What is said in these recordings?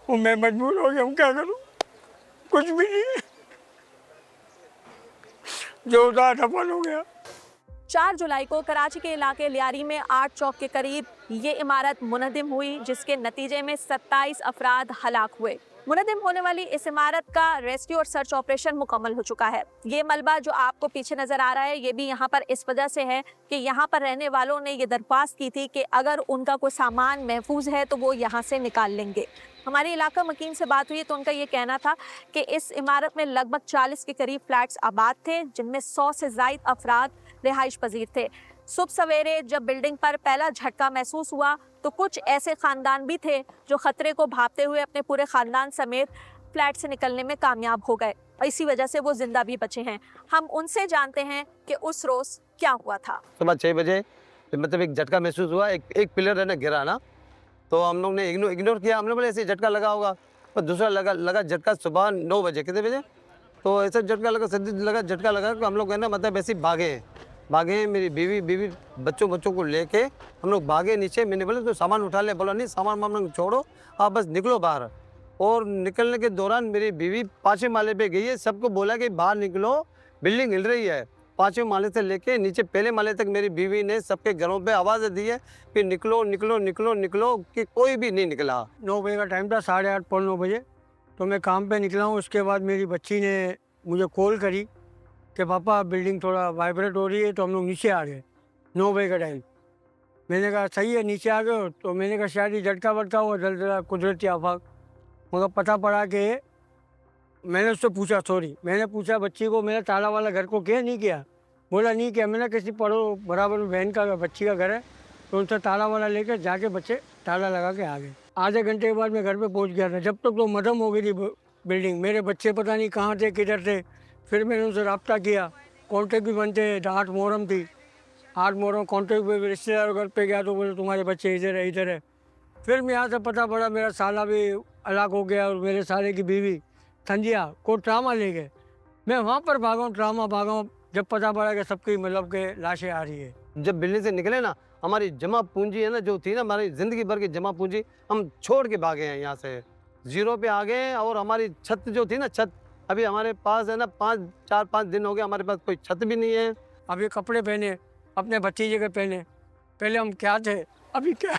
वो मैं मजबूर हो गया हूँ, क्या करूँ, कुछ भी नहीं है, जो था सफल हो गया। 4 जुलाई को कराची के इलाके लियारी में आर्ट चौक के करीब ये इमारत मुनहदिम हुई, जिसके नतीजे में 27 अफराद हलाक हुए। मुनहदिम होने वाली इस इमारत का रेस्क्यू और सर्च ऑपरेशन मुकम्मल हो चुका है। ये मलबा जो आपको पीछे नजर आ रहा है, ये भी यहाँ पर इस वजह से है कि यहाँ पर रहने वालों ने ये दरख्वास्त की थी कि अगर उनका कोई सामान महफूज है तो वो यहाँ से निकाल लेंगे। हमारे इलाका मकीन से बात हुई तो उनका ये कहना था कि इस इमारत में लगभग 40 के करीब फ्लैट्स आबाद थे, जिनमें 100 से ज़ायद अफराद रिहाइश पजीर थे। सुबह सवेरे जब बिल्डिंग पर पहला झटका महसूस हुआ तो कुछ ऐसे खानदान भी थे जो खतरे को भांपते हुए अपने पूरे खानदान समेत फ्लैट से निकलने में कामयाब हो गए और इसी वजह से वो जिंदा भी बचे हैं। हम उनसे जानते हैं कि उस रोज क्या हुआ था। सुबह 6 बजे मतलब एक झटका महसूस हुआ, एक पिलर है ना गिरा ना, तो हम लोग ने इग्नोर किया। हमने बोले ऐसे झटका लगा होगा, और दूसरा लगा झटका सुबह 9 बजे, कितने बजे, तो ऐसा झटका लगा, सर्दी लगा, झटका लगा, तो हम लोग है ना मतलब ऐसे भागे हैं। मेरी बीवी बच्चों को लेके हम लोग भागे नीचे। मैंने बोला तो सामान उठा ले, बोला नहीं सामान वामान छोड़ो, आप बस निकलो बाहर। और निकलने के दौरान मेरी बीवी 5वें माले पे गई है, सबको बोला कि बाहर निकलो, बिल्डिंग हिल रही है। 5वें माले से लेके नीचे पहले माले तक मेरी बीवी ने सबके घरों पे आवाज़ दी है कि निकलो निकलो निकलो निकलो, कि कोई भी नहीं निकला। 9 बजे का टाइम था, 8:30 पौने 9 बजे, तो मैं काम पे निकला हूँ। उसके बाद मेरी बच्ची ने मुझे कॉल करी कि पापा बिल्डिंग थोड़ा वाइब्रेट हो रही है, तो हम लोग नीचे आ गए 9 बजे का टाइम। मैंने कहा सही है, नीचे आ गए, तो मैंने कहा शायद ही झटका वटका हुआ, जल्द कुदरती आफाक। मगर पता पड़ा कि मैंने उससे पूछा, मैंने पूछा बच्ची को, मेरा ताला वाला घर को किया नहीं किया, बोला नहीं किया। मैंने किसी बराबर में बहन का बच्ची का घर है, तो उनसे ताला वाला लेकर जाके बच्चे ताला लगा के आ गए। आधे घंटे के बाद मैं घर पे पहुंच गया था। जब तक तो मदम हो गई थी बिल्डिंग, मेरे बच्चे पता नहीं कहाँ थे, किधर थे। फिर मैंने उनसे रब्ता किया, कॉन्टेक्ट भी बनते। 8 मुहर्रम थी, 8 मुहर्रम कॉन्टेक्ट पे रिश्तेदारों घर पे गया तो बोले तुम्हारे बच्चे इधर है। फिर मैं यहाँ से पता पड़ा मेरा साला भी हलाक हो गया और मेरे साले की बीवी संजिया को ट्रामा ले गए। मैं वहाँ पर भागा हूँ, जब पता पड़ा कि सबकी मतलब के लाशें आ रही है। जब बिल्डिंग से निकले ना, हमारी जमा पूंजी है ना जो थी ना, हमारी ज़िंदगी भर की जमा पूंजी हम छोड़ के भागे हैं, यहाँ से 0 पे आ गए। और हमारी छत जो थी ना, छत अभी हमारे पास है ना 4-5 दिन हो गए, हमारे पास कोई छत भी नहीं है। अब ये कपड़े पहने, अपने भतीजे के पहने, पहले हम क्या थे अभी क्या।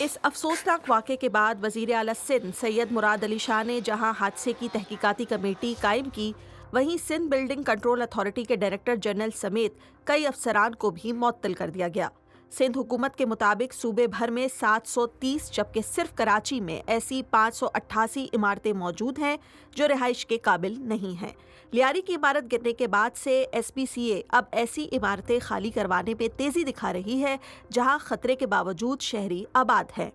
इस अफसोसनाक वाक़े के बाद वज़ीर आला सिंध सैयद मुराद अली शाह ने जहां हादसे की तहकीकाती कमेटी कायम की, वहीं सिंध बिल्डिंग कंट्रोल अथॉरिटी के डायरेक्टर जनरल समेत कई अफसरान को भी मुअत्तल कर दिया गया। सिंध हुकूमत के मुताबिक सूबे भर में 730 जबकि सिर्फ कराची में ऐसी 588 इमारतें मौजूद हैं जो रिहाइश के काबिल नहीं हैं। लियारी की इमारत गिरने के बाद से SPCA अब ऐसी इमारतें खाली करवाने में तेज़ी दिखा रही है जहां खतरे के बावजूद शहरी आबाद हैं।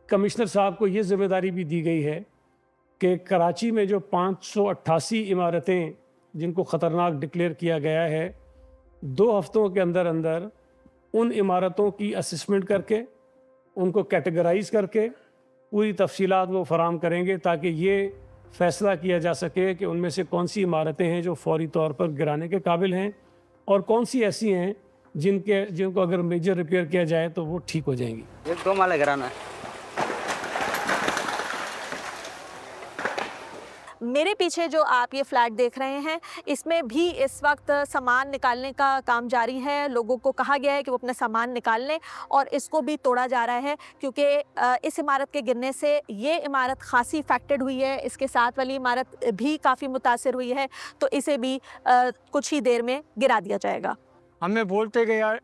कमिश्नर साहब को ये जिम्मेदारी भी दी गई है कि कराची में जो 588 इमारतें जिनको ख़तरनाक डिक्लेयर किया गया है, 2 हफ्तों के अंदर अंदर उन इमारतों की असेसमेंट करके उनको कैटेगराइज करके पूरी तफसीलात वो फराम करेंगे ताकि ये फ़ैसला किया जा सके कि उनमें से कौन सी इमारतें हैं जो फौरी तौर पर गिराने के काबिल हैं और कौन सी ऐसी हैं जिनको अगर मेजर रिपेयर किया जाए तो वो ठीक हो जाएंगी। ये 2 माले गिराना है। मेरे पीछे जो आप ये फ्लैट देख रहे हैं, इसमें भी इस वक्त सामान निकालने का काम जारी है। लोगों को कहा गया है कि वो अपना सामान निकाल लें और इसको भी तोड़ा जा रहा है क्योंकि इस इमारत के गिरने से ये इमारत खासी इफेक्टेड हुई है, इसके साथ वाली इमारत भी काफ़ी मुतासिर हुई है, तो इसे भी कुछ ही देर में गिरा दिया जाएगा। हमें बोलते कि यार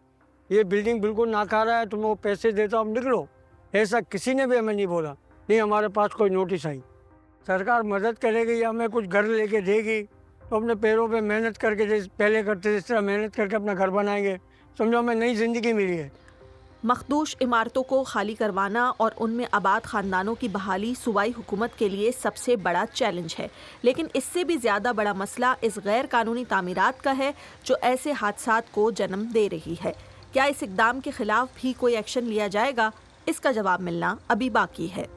ये बिल्डिंग बिल्कुल नाकारा है, तुम वो पैसे देता हम निकलो, ऐसा किसी ने भी हमें नहीं बोला। नहीं हमारे पास कोई नोटिस आई। सरकार मदद करेगी या हमें कुछ घर लेके देगी तो अपने पैरों पे मेहनत करके जैसे पहले करते जिस तरह मेहनत करके अपना घर बनाएंगे। समझो हमें नई ज़िंदगी मिली है। मखदूश इमारतों को खाली करवाना और उनमें आबाद ख़ानदानों की बहाली सूबाई हुकूमत के लिए सबसे बड़ा चैलेंज है, लेकिन इससे भी ज़्यादा बड़ा मसला इस गैर कानूनी तामीरात का है जो ऐसे हादसात को जन्म दे रही है। क्या इस इक़दाम के ख़िलाफ़ भी कोई एक्शन लिया जाएगा? इसका जवाब मिलना अभी बाकी है।